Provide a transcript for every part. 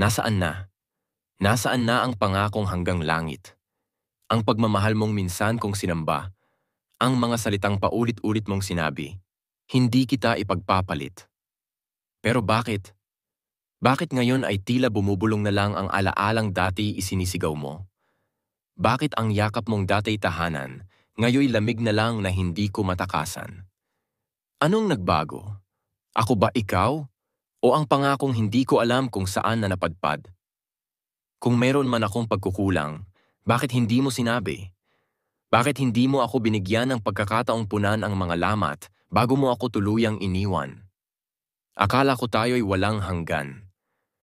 Nasaan na? Nasaan na ang pangakong hanggang langit? Ang pagmamahal mong minsan kong sinamba, ang mga salitang paulit-ulit mong sinabi, hindi kita ipagpapalit. Pero bakit? Bakit ngayon ay tila bumubulong na lang ang alaalang dati isinisigaw mo? Bakit ang yakap mong dati tahanan, ngayoy lamig na lang na hindi ko matakasan? Anong nagbago? Ako ba ikaw? O ang pangakong hindi ko alam kung saan na napadpad? Kung meron man akong pagkukulang, bakit hindi mo sinabi? Bakit hindi mo ako binigyan ng pagkakataong punan ang mga lamat bago mo ako tuluyang iniwan? Akala ko tayo'y walang hanggan.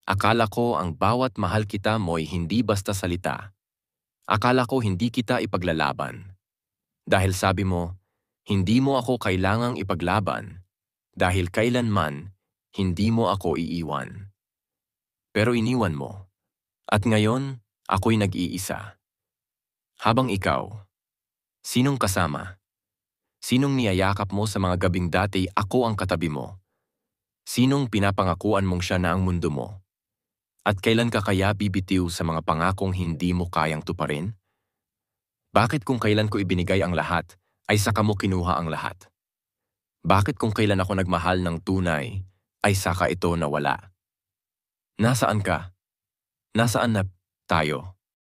Akala ko ang bawat mahal kita mo'y hindi basta salita. Akala ko hindi kita ipaglalaban. Dahil sabi mo, hindi mo ako kailangang ipaglaban. Dahil kailanman, hindi mo ako iiwan. Pero iniwan mo. At ngayon, ako'y nag-iisa. Habang ikaw, sinong kasama? Sinong niyayakap mo sa mga gabing dati ako ang katabi mo? Sinong pinapangakuan mong siya na ang mundo mo? At kailan ka kaya bibitiw sa mga pangakong hindi mo kayang tuparin? Bakit kung kailan ko ibinigay ang lahat, ay saka mo kinuha ang lahat? Bakit kung kailan ako nagmahal ng tunay, ay saka ito nawala? Nasaan ka? Nasaan na tayo?